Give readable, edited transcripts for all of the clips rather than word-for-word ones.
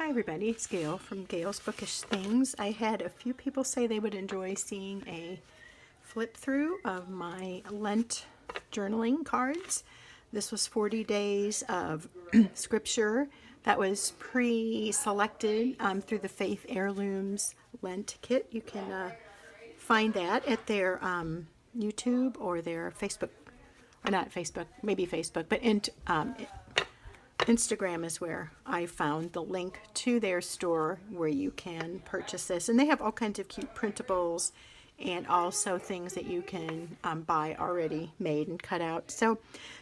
Hi everybody, it's Gail from Gail's Bookish Things. I had a few people say they would enjoy seeing a flip through of my Lent journaling cards. This was 40 days of scripture that was pre-selected through the Faith Heirlooms Lent kit. You can find that at their YouTube or their Facebook, or not Facebook, maybe Facebook, but Instagram is where I found the link to their store where you can purchase this. And they have all kinds of cute printables and also things that you can buy already made and cut out. So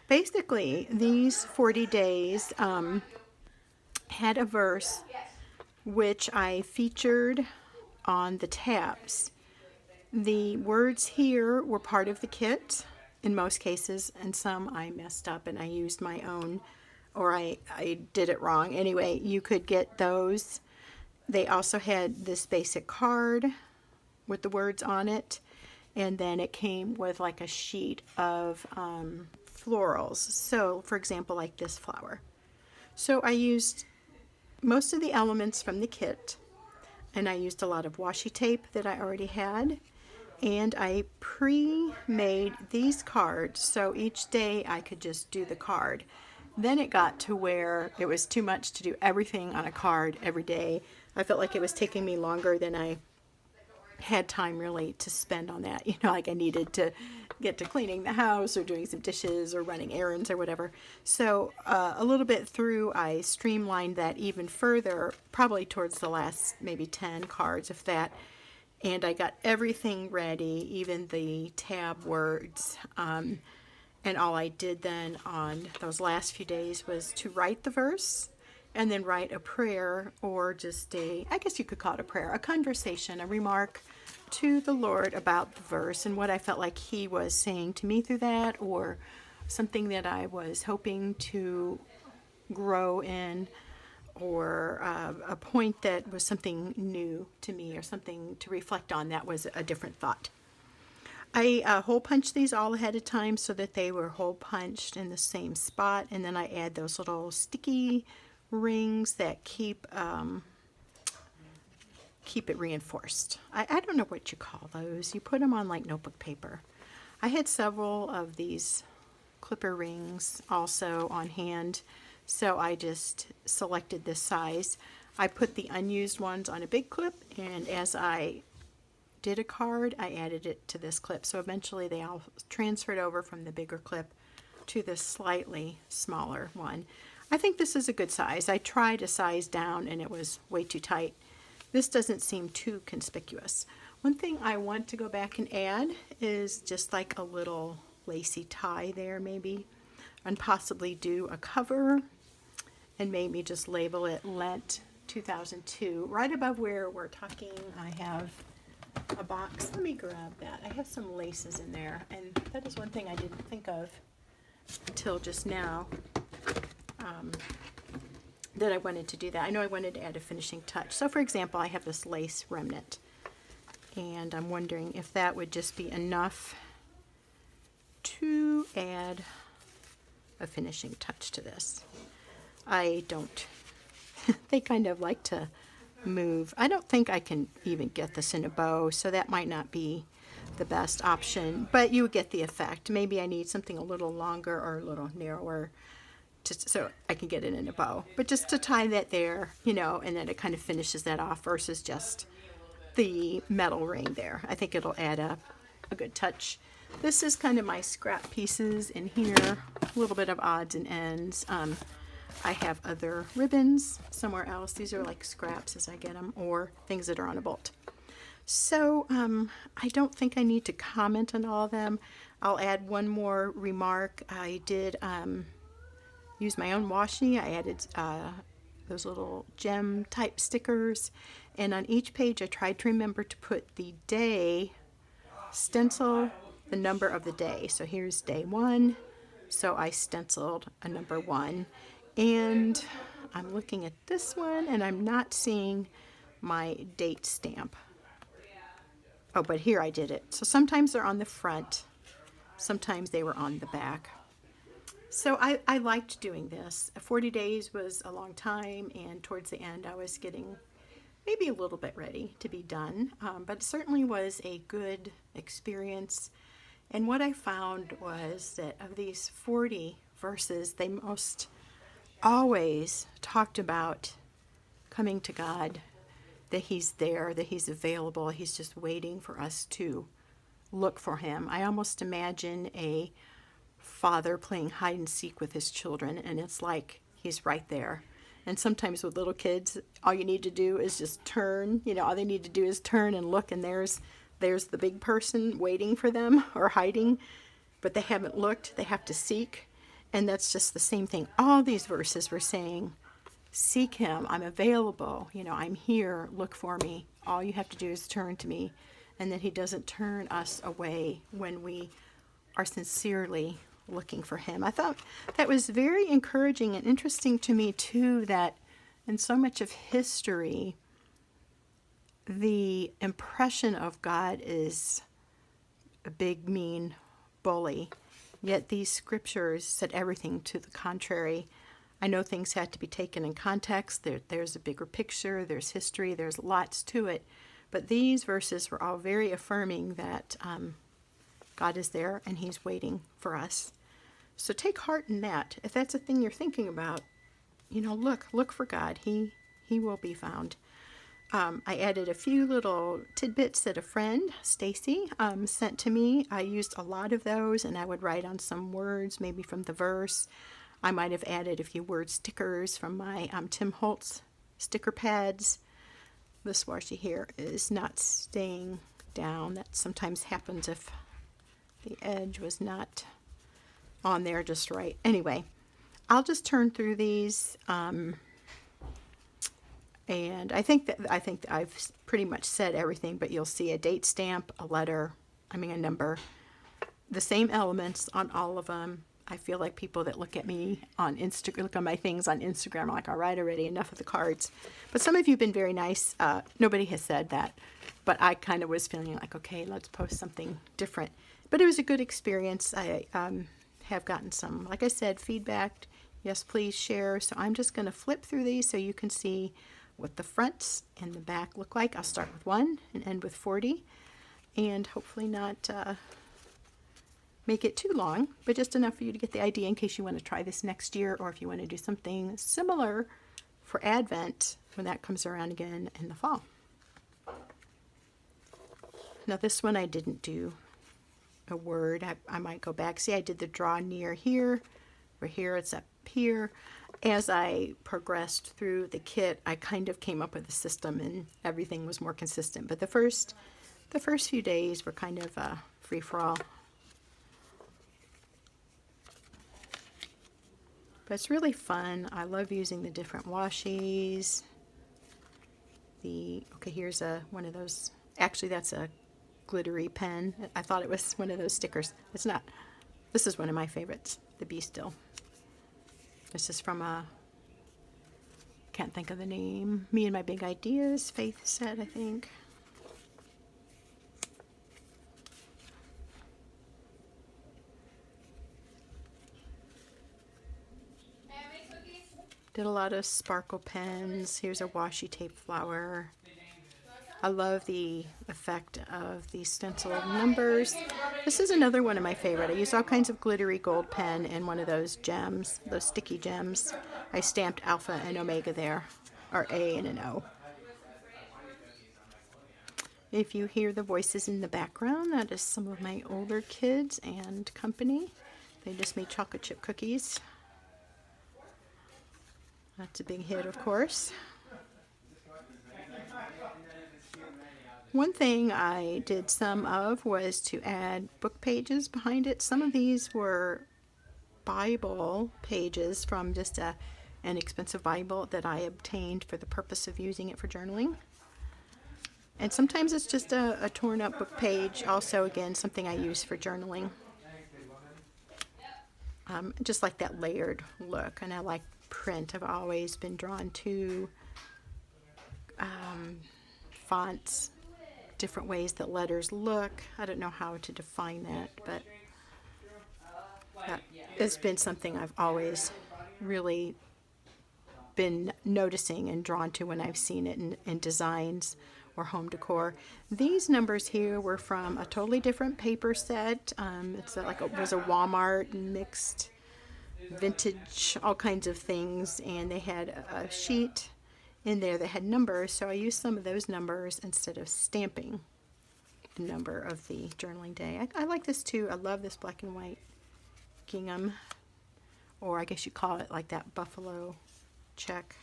basically, these 40 days had a verse which I featured on the tabs. The words here were part of the kit in most cases, and some I messed up and I used my own, or I did it wrong. Anyway, you could get those. They also had this basic card with the words on it, and then it came with like a sheet of florals. So, for example, like this flower. So I used most of the elements from the kit, and I used a lot of washi tape that I already had, and I pre-made these cards so each day I could just do the card. Then it got to where it was too much to do everything on a card every day. I felt like it was taking me longer than I had time really to spend on that. You know, like I needed to get to cleaning the house or doing some dishes or running errands or whatever. So a little bit through, I streamlined that even further, probably towards the last maybe 10 cards, if that. And I got everything ready, even the tab words. And all I did then on those last few days was to write the verse and then write a prayer, or just I guess you could call it a prayer, a conversation, a remark to the Lord about the verse and what I felt like He was saying to me through that, or something that I was hoping to grow in, or a point that was something new to me or something to reflect on that was a different thought. I hole punched these all ahead of time so that they were hole punched in the same spot, and then I add those little sticky rings that keep it reinforced. I don't know what you call those. You put them on like notebook paper. I had several of these clipper rings also on hand, so I just selected this size. I put the unused ones on a big clip, and as I did a card, I added it to this clip. So eventually they all transferred over from the bigger clip to this slightly smaller one. I think this is a good size. I tried a size down and it was way too tight. This doesn't seem too conspicuous. One thing I want to go back and add is just like a little lacy tie there maybe, and possibly do a cover and maybe just label it Lent 2002. Right above where we're talking, I have a box. Let me grab that. I have some laces in there, and that is one thing I didn't think of until just now, that I wanted to do that. I know I wanted to add a finishing touch. So for example, I have this lace remnant, and I'm wondering if that would just be enough to add a finishing touch to this. I don't they kind of like to move. I don't think I can even get this in a bow, so that might not be the best option, but you get the effect. Maybe I need something a little longer or a little narrower so I can get it in a bow, but just to tie that there, you know, and then it kind of finishes that off versus just the metal ring there. I think it'll add a good touch. This is kind of my scrap pieces in here, a little bit of odds and ends. I have other ribbons somewhere else. These are like scraps as I get them, or things that are on a bolt. So I don't think I need to comment on all of them. I'll add one more remark. I did use my own washi. I added those little gem type stickers, and on each page I tried to remember to put the day, stencil the number of the day. So here's day 1, so I stenciled a number 1. And I'm looking at this one and I'm not seeing my date stamp. Oh, but here I did it. So sometimes they're on the front, sometimes they were on the back. So I liked doing this. 40 days was a long time, and towards the end I was getting maybe a little bit ready to be done, but it certainly was a good experience. And what I found was that of these 40 verses, they most always talked about coming to God, that He's there, that He's available, He's just waiting for us to look for Him. I almost imagine a father playing hide and seek with his children, and it's like He's right there. And sometimes with little kids, all you need to do is just turn, all they need to do is turn and look, and there's the big person waiting for them or hiding, but they haven't looked, they have to seek. And that's just the same thing. All these verses were saying, seek Him, I'm available, I'm here, look for me. All you have to do is turn to me. And that He doesn't turn us away when we are sincerely looking for Him. I thought that was very encouraging and interesting to me too, that in so much of history, the impression of God is a big, mean bully. Yet these scriptures said everything to the contrary. I know things had to be taken in context. There's a bigger picture, there's history, there's lots to it. But these verses were all very affirming that God is there and He's waiting for us. So take heart in that. If that's a thing you're thinking about, look for God. He will be found. I added a few little tidbits that a friend, Stacy, sent to me. I used a lot of those, and I would write on some words, maybe from the verse. I might have added a few word stickers from my Tim Holtz sticker pads. This washi here is not staying down. That sometimes happens if the edge was not on there just right. Anyway, I'll just turn through these, and I think that I've pretty much said everything, but you'll see a date stamp, a number, the same elements on all of them. I feel like people that look at me on Instagram, look on my things on Instagram, are like, all right, already, enough of the cards. But some of you have been very nice. Nobody has said that, but I kind of was feeling like, okay, let's post something different. But it was a good experience. I have gotten some, like I said, feedback. Yes, please share. So I'm just going to flip through these so you can see what the fronts and the back look like. I'll start with 1 and end with 40, and hopefully not make it too long, but just enough for you to get the idea in case you want to try this next year, or if you want to do something similar for Advent when that comes around again in the fall. Now this one I didn't do a word. I might go back. See, I did the draw near here, or here it's up here. As I progressed through the kit, I kind of came up with a system, and everything was more consistent. But the first few days were kind of free for all. But it's really fun. I love using the different washies. Okay, here's one of those. Actually, that's a glittery pen. I thought it was one of those stickers. It's not. This is one of my favorites, the Be Still. This is from can't think of the name. Me and My Big Ideas, Faith said, I think. Did a lot of sparkle pens. Here's a washi tape flower. I love the effect of the stencil numbers. This is another one of my favorite. I use all kinds of glittery gold pen and one of those gems, those sticky gems. I stamped Alpha and Omega there, or A and an O. If you hear the voices in the background, that is some of my older kids and company. They just made chocolate chip cookies. That's a big hit, of course. One thing I did some of was to add book pages behind it. Some of these were Bible pages from just an inexpensive Bible that I obtained for the purpose of using it for journaling. And sometimes it's just a torn up book page. Also, again, something I use for journaling. Just like that layered look. And I like print. I've always been drawn to fonts, different ways that letters look. I don't know how to define that, but has been something I've always really been noticing and drawn to when I've seen it in designs or home decor. These numbers here were from a totally different paper set. It was a Walmart mixed vintage, all kinds of things, and they had a sheet in there that had numbers, so I used some of those numbers instead of stamping the number of the journaling day. I like this too. I love this black and white gingham, or I guess you call it like that buffalo check.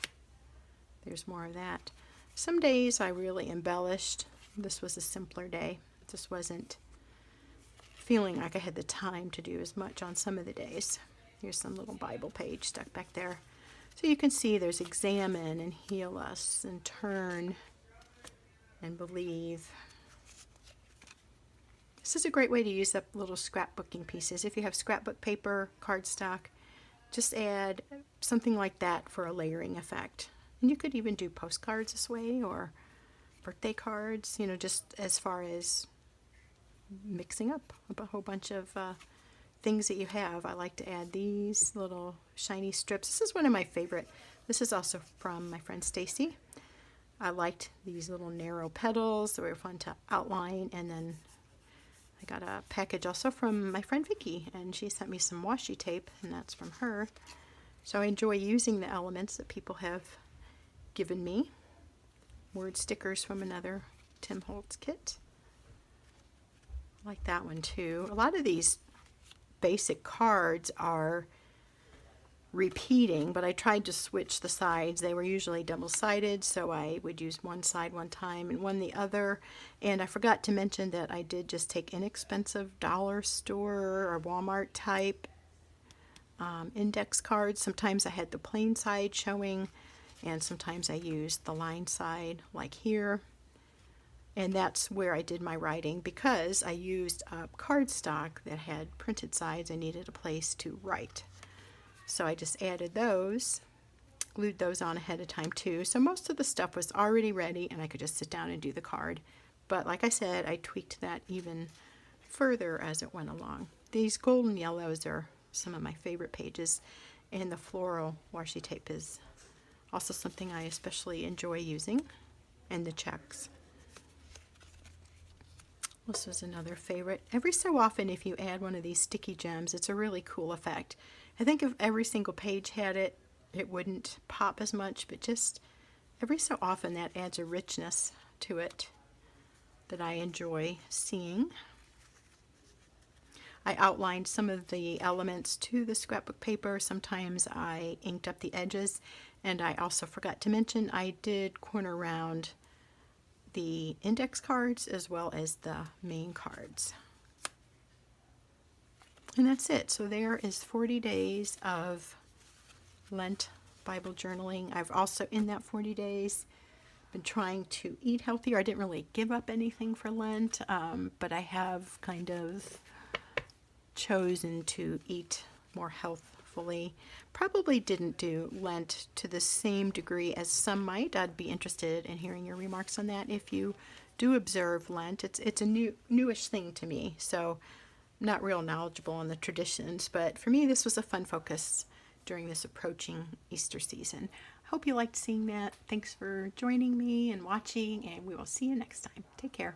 There's more of that. Some days I really embellished. This was a simpler day. Just wasn't feeling like I had the time to do as much on some of the days. Here's some little Bible page stuck back there. So you can see there's examine and heal us and turn and believe. This is a great way to use up little scrapbooking pieces. If you have scrapbook paper, cardstock, just add something like that for a layering effect. And you could even do postcards this way, or birthday cards, just as far as mixing up a whole bunch of things that you have. I like to add these little shiny strips. This is one of my favorite. This is also from my friend Stacy. I liked these little narrow petals. They were fun to outline. And then I got a package also from my friend Vicki, and she sent me some washi tape, and that's from her. So I enjoy using the elements that people have given me. Word stickers from another Tim Holtz kit. I like that one too. A lot of these basic cards are repeating, but I tried to switch the sides. They were usually double-sided, so I would use one side one time and one the other. And I forgot to mention that I did just take inexpensive dollar store or Walmart type index cards. Sometimes I had the plain side showing, and sometimes I used the line side like here. And that's where I did my writing, because I used cardstock that had printed sides. I needed a place to write. So I just added those, glued those on ahead of time too. So most of the stuff was already ready and I could just sit down and do the card. But like I said, I tweaked that even further as it went along. These golden yellows are some of my favorite pages, and the floral washi tape is also something I especially enjoy using, and the checks. This was another favorite. Every so often, if you add one of these sticky gems, it's a really cool effect. I think if every single page had it, it wouldn't pop as much, but just every so often that adds a richness to it that I enjoy seeing. I outlined some of the elements to the scrapbook paper. Sometimes I inked up the edges, and I also forgot to mention I did corner round the index cards as well as the main cards. And that's it. So there is 40 days of Lent Bible journaling. I've also, in that 40 days, been trying to eat healthier. I didn't really give up anything for Lent, but I have kind of chosen to eat more healthfully. Probably didn't do Lent to the same degree as some might. I'd be interested in hearing your remarks on that. If you do observe Lent, it's a newish thing to me, so I'm not real knowledgeable on the traditions, but for me this was a fun focus during this approaching Easter season. I hope you liked seeing that. Thanks for joining me and watching, and we will see you next time. Take care.